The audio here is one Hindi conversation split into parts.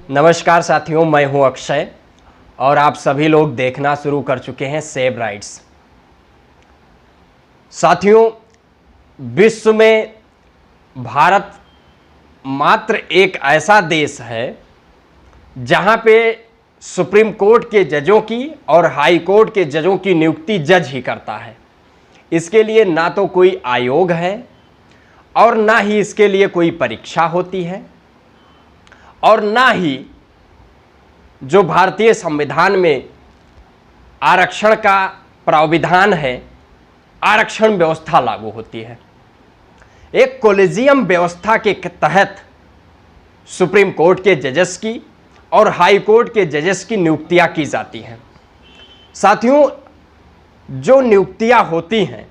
नमस्कार साथियों, मैं हूं अक्षय और आप सभी लोग देखना शुरू कर चुके हैं सेव राइट्स। साथियों, विश्व में भारत मात्र एक ऐसा देश है जहां पे सुप्रीम कोर्ट के जजों की और हाई कोर्ट के जजों की नियुक्ति जज ही करता है। इसके लिए ना तो कोई आयोग है और ना ही इसके लिए कोई परीक्षा होती है और ना ही जो भारतीय संविधान में आरक्षण का प्रावधान है, आरक्षण व्यवस्था लागू होती है। एक कॉलेजियम व्यवस्था के तहत सुप्रीम कोर्ट के जजेस की और हाई कोर्ट के जजेस की नियुक्तियां की जाती हैं। साथियों, जो नियुक्तियां होती हैं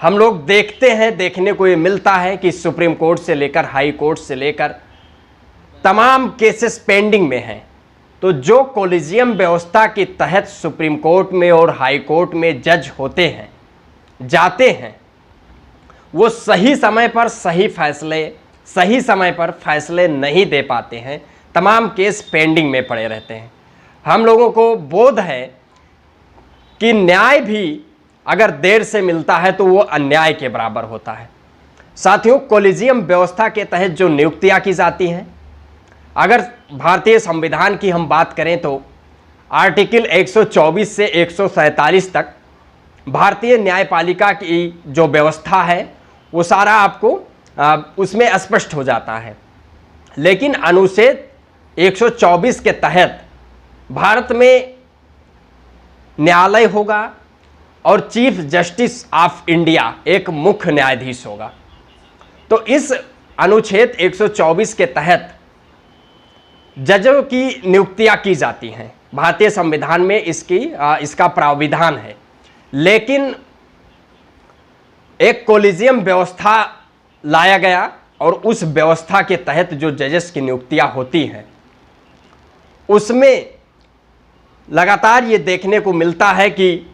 हम लोग देखते हैं, देखने को ये मिलता है कि सुप्रीम कोर्ट से लेकर हाई कोर्ट से लेकर तमाम केसेस पेंडिंग में हैं। तो जो कॉलेजियम व्यवस्था के तहत सुप्रीम कोर्ट में और हाई कोर्ट में जज होते हैं, जाते हैं, वो सही समय पर सही समय पर फैसले नहीं दे पाते हैं। तमाम केस पेंडिंग में पड़े रहते हैं। हम लोगों को बोध है कि न्याय भी अगर देर से मिलता है तो वो अन्याय के बराबर होता है। साथियों, कॉलेजियम व्यवस्था के तहत जो नियुक्तियां की जाती हैं, अगर भारतीय संविधान की हम बात करें तो आर्टिकल 124 से 147 तक भारतीय न्यायपालिका की जो व्यवस्था है वो सारा आपको उसमें स्पष्ट हो जाता है। लेकिन अनुच्छेद 124 के तहत भारत में न्यायालय होगा और चीफ जस्टिस ऑफ इंडिया एक मुख्य न्यायाधीश होगा। तो इस अनुच्छेद 124 के तहत जजों की नियुक्तियां की जाती हैं। भारतीय संविधान में इसका प्रावधान है। लेकिन एक कॉलेजियम व्यवस्था लाया गया और उस व्यवस्था के तहत जो जजेस की नियुक्तियां होती हैं उसमें लगातार ये देखने को मिलता है कि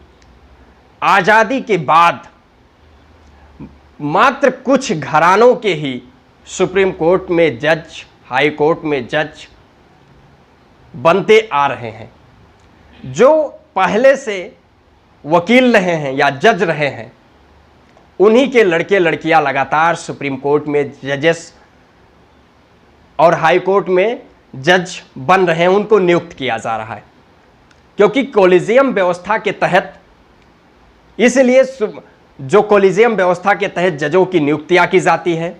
आज़ादी के बाद मात्र कुछ घरानों के ही सुप्रीम कोर्ट में जज, हाई कोर्ट में जज बनते आ रहे हैं। जो पहले से वकील रहे हैं या जज रहे हैं, उन्हीं के लड़के लड़कियां लगातार सुप्रीम कोर्ट में जजेस और हाई कोर्ट में जज बन रहे हैं, उनको नियुक्त किया जा रहा है। क्योंकि कॉलेजियम व्यवस्था के तहत, इसलिए जो कॉलेजियम व्यवस्था के तहत जजों की नियुक्तियां की जाती है,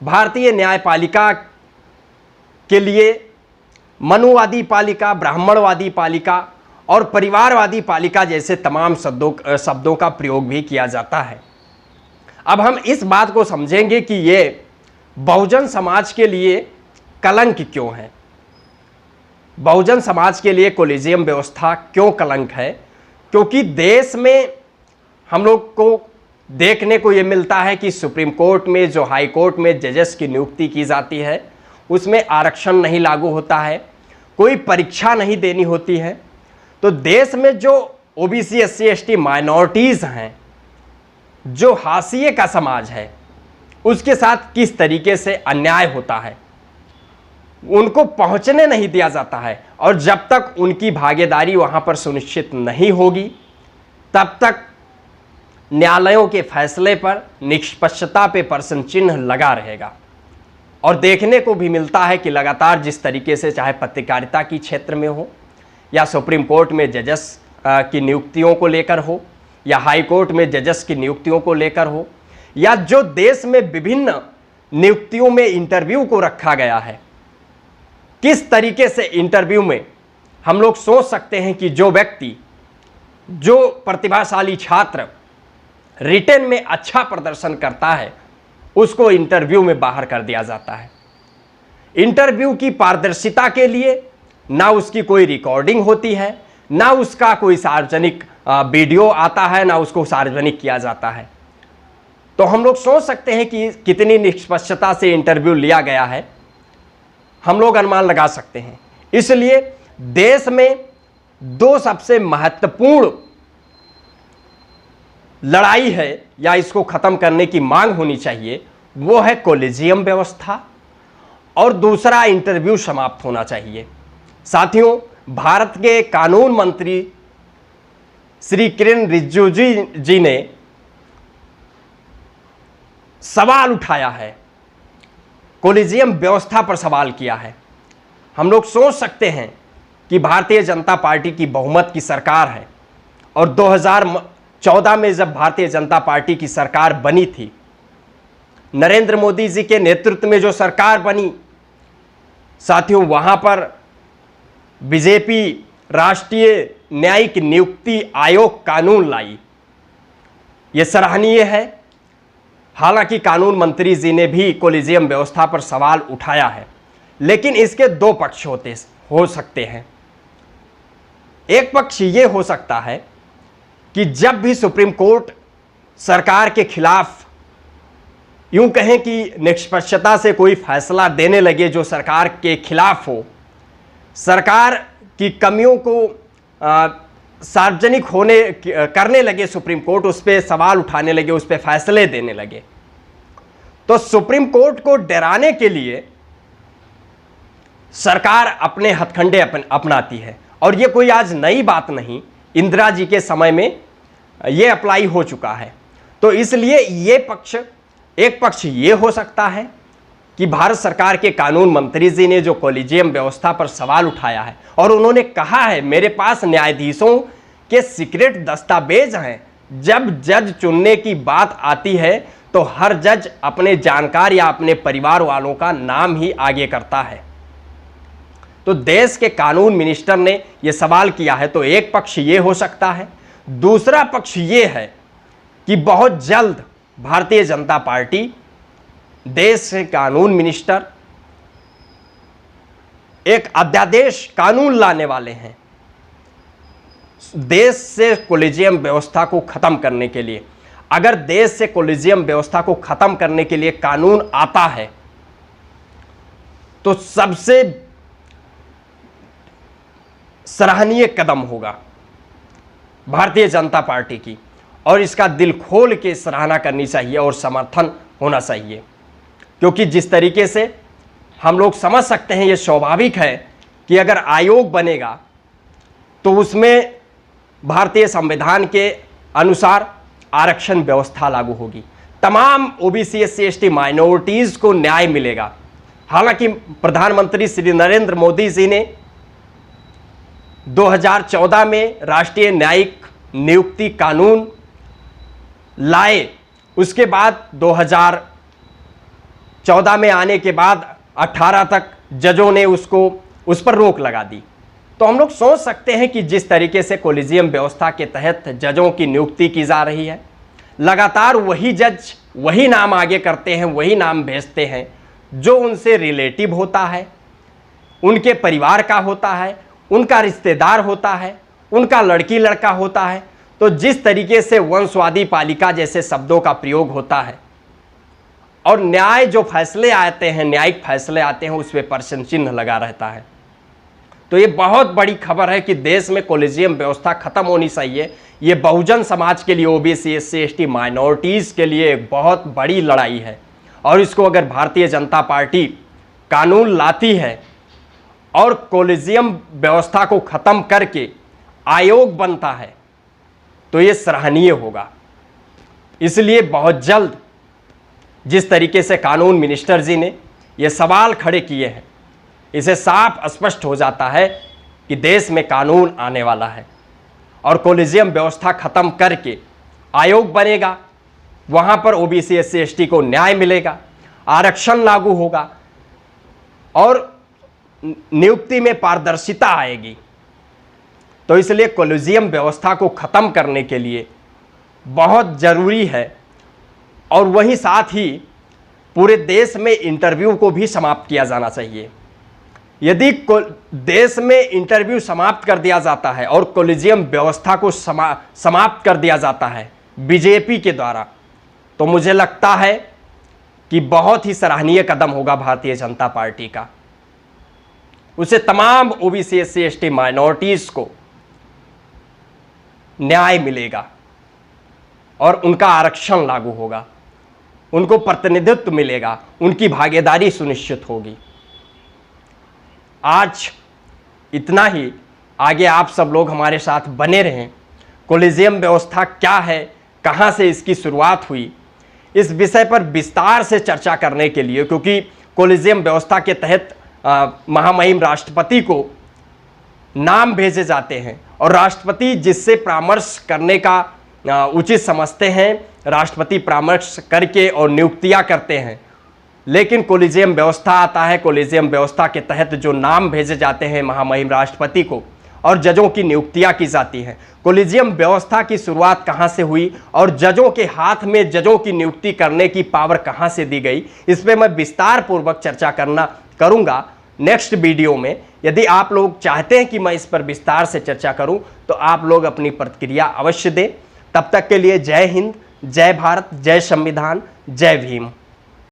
भारतीय न्यायपालिका के लिए मनुवादी पालिका, ब्राह्मणवादी पालिका और परिवारवादी पालिका जैसे तमाम शब्दों का प्रयोग भी किया जाता है। अब हम इस बात को समझेंगे कि ये बहुजन समाज के लिए कलंक क्यों है, बहुजन समाज के लिए कॉलेजियम व्यवस्था क्यों कलंक है। क्योंकि देश में हम लोग को देखने को ये मिलता है कि सुप्रीम कोर्ट में, जो हाई कोर्ट में जजेस की नियुक्ति की जाती है, उसमें आरक्षण नहीं लागू होता है, कोई परीक्षा नहीं देनी होती है। तो देश में जो ओबीसी, एससी, एसटी माइनॉरिटीज हैं, जो हाशिए का समाज है, उसके साथ किस तरीके से अन्याय होता है, उनको पहुंचने नहीं दिया जाता है। और जब तक उनकी भागीदारी वहां पर सुनिश्चित नहीं होगी, तब तक न्यायालयों के फैसले पर निष्पक्षता पे प्रश्न चिन्ह लगा रहेगा। और देखने को भी मिलता है कि लगातार जिस तरीके से, चाहे पत्रकारिता की क्षेत्र में हो या सुप्रीम कोर्ट में जजेस की नियुक्तियों को लेकर हो या हाई कोर्ट में जजेस की नियुक्तियों को लेकर हो, या जो देश में विभिन्न नियुक्तियों में इंटरव्यू को रखा गया है, किस तरीके से इंटरव्यू में हम लोग सोच सकते हैं कि जो व्यक्ति, जो प्रतिभाशाली छात्र रिटेन में अच्छा प्रदर्शन करता है, उसको इंटरव्यू में बाहर कर दिया जाता है। इंटरव्यू की पारदर्शिता के लिए ना उसकी कोई रिकॉर्डिंग होती है, ना उसका कोई सार्वजनिक वीडियो आता है, ना उसको सार्वजनिक किया जाता है। तो हम लोग सोच सकते हैं कि कितनी निष्पक्षता से इंटरव्यू लिया गया है, हम लोग अनुमान लगा सकते हैं। इसलिए देश में दो सबसे महत्वपूर्ण लड़ाई है या इसको खत्म करने की मांग होनी चाहिए, वो है कॉलेजियम व्यवस्था और दूसरा इंटरव्यू समाप्त होना चाहिए। साथियों, भारत के कानून मंत्री श्री किरेन रिजिजू जी ने सवाल उठाया है, कोलिजियम व्यवस्था पर सवाल किया है। हम लोग सोच सकते हैं कि भारतीय जनता पार्टी की बहुमत की सरकार है और 2014 में जब भारतीय जनता पार्टी की सरकार बनी थी, नरेंद्र मोदी जी के नेतृत्व में जो सरकार बनी, साथियों, वहां पर बीजेपी राष्ट्रीय न्यायिक नियुक्ति आयोग कानून लाई। यह सराहनीय है। हालांकि कानून मंत्री जी ने भी कोलिजियम व्यवस्था पर सवाल उठाया है, लेकिन इसके दो पक्ष हो सकते हैं। एक पक्ष यह हो सकता है कि जब भी सुप्रीम कोर्ट सरकार के खिलाफ, यूं कहें कि निष्पक्षता से कोई फैसला देने लगे जो सरकार के खिलाफ हो, सरकार की कमियों को सार्वजनिक करने लगे सुप्रीम कोर्ट, उस पर सवाल उठाने लगे, उस पर फैसले देने लगे, तो सुप्रीम कोर्ट को डराने के लिए सरकार अपने हथकंडे अपनाती है। और यह कोई आज नई बात नहीं, इंदिरा जी के समय में यह अप्लाई हो चुका है। तो इसलिए एक पक्ष ये हो सकता है कि भारत सरकार के कानून मंत्री जी ने जो कोलिजियम व्यवस्था पर सवाल उठाया है और उन्होंने कहा है, मेरे पास न्यायाधीशों के सीक्रेट दस्तावेज हैं, जब जज चुनने की बात आती है तो हर जज अपने जानकार या अपने परिवार वालों का नाम ही आगे करता है। तो देश के कानून मिनिस्टर ने यह सवाल किया है, तो एक पक्ष ये हो सकता है। दूसरा पक्ष ये है कि बहुत जल्द भारतीय जनता पार्टी, देश के कानून मिनिस्टर एक अध्यादेश कानून लाने वाले हैं देश से कोलिजियम व्यवस्था को खत्म करने के लिए। अगर देश से कोलिजियम व्यवस्था को खत्म करने के लिए कानून आता है तो सबसे सराहनीय कदम होगा भारतीय जनता पार्टी की, और इसका दिल खोल के सराहना करनी चाहिए और समर्थन होना चाहिए। क्योंकि जिस तरीके से हम लोग समझ सकते हैं, यह स्वाभाविक है कि अगर आयोग बनेगा तो उसमें भारतीय संविधान के अनुसार आरक्षण व्यवस्था लागू होगी, तमाम ओबीसी एससी एसटी माइनॉरिटीज को न्याय मिलेगा। हालांकि प्रधानमंत्री श्री नरेंद्र मोदी जी ने 2014 में राष्ट्रीय न्यायिक नियुक्ति कानून लाए, उसके बाद 2014 में आने के बाद 18 तक जजों ने उस पर रोक लगा दी। तो हम लोग सोच सकते हैं कि जिस तरीके से कोलिजियम व्यवस्था के तहत जजों की नियुक्ति की जा रही है, लगातार वही जज वही नाम आगे करते हैं, वही नाम भेजते हैं जो उनसे रिलेटिव होता है, उनके परिवार का होता है, उनका रिश्तेदार होता है, उनका लड़की लड़का होता है। तो जिस तरीके से वंशवादी पालिका जैसे शब्दों का प्रयोग होता है और न्याय जो फैसले आते हैं, न्यायिक फैसले आते हैं, उस पर प्रश्न चिन्ह लगा रहता है। तो ये बहुत बड़ी खबर है कि देश में कोलिजियम व्यवस्था खत्म होनी चाहिए। ये बहुजन समाज के लिए, ओबीसी एससी एसटी माइनॉरिटीज के लिए एक बहुत बड़ी लड़ाई है, और इसको अगर भारतीय जनता पार्टी कानून लाती है और कोलिजियम व्यवस्था को खत्म करके आयोग बनता है तो ये सराहनीय होगा। इसलिए बहुत जल्द जिस तरीके से कानून मिनिस्टर जी ने ये सवाल खड़े किए हैं, इसे साफ स्पष्ट हो जाता है कि देश में कानून आने वाला है और कोलिजियम व्यवस्था खत्म करके आयोग बनेगा। वहां पर ओबीसी एससी एसटी को न्याय मिलेगा, आरक्षण लागू होगा और नियुक्ति में पारदर्शिता आएगी। तो इसलिए कोलिजियम व्यवस्था को खत्म करने के लिए बहुत जरूरी है, और वहीं साथ ही पूरे देश में इंटरव्यू को भी समाप्त किया जाना चाहिए। यदि देश में इंटरव्यू समाप्त कर दिया जाता है और कोलिजियम व्यवस्था को समाप्त कर दिया जाता है बीजेपी के द्वारा, तो मुझे लगता है कि बहुत ही सराहनीय कदम होगा भारतीय जनता पार्टी का। उसे तमाम ओबीसी एससी एसटी माइनॉरिटीज को न्याय मिलेगा और उनका आरक्षण लागू होगा, उनको प्रतिनिधित्व मिलेगा, उनकी भागीदारी सुनिश्चित होगी। आज इतना ही। आगे आप सब लोग हमारे साथ बने रहें। कोलिजियम व्यवस्था क्या है, कहाँ से इसकी शुरुआत हुई, इस विषय पर विस्तार से चर्चा करने के लिए, क्योंकि कोलिजियम व्यवस्था के तहत महामहिम राष्ट्रपति को नाम भेजे जाते हैं और राष्ट्रपति जिससे परामर्श करने का उचित समझते हैं, राष्ट्रपति परामर्श करके और नियुक्तियां करते हैं। लेकिन कोलिजियम व्यवस्था आता है, कोलिजियम व्यवस्था के तहत जो नाम भेजे जाते हैं महामहिम राष्ट्रपति को और जजों की नियुक्तियां की जाती हैं। कोलिजियम व्यवस्था की शुरुआत कहां से हुई और जजों के हाथ में जजों की नियुक्ति करने की पावर कहां से दी गई, इस पर मैं विस्तार पूर्वक चर्चा करूंगा नेक्स्ट वीडियो में। यदि आप लोग चाहते हैं कि मैं इस पर विस्तार से चर्चा करूं तो आप लोग अपनी प्रतिक्रिया अवश्य दें। तब तक के लिए जय हिंद, जय भारत, जय संविधान, जय भीम।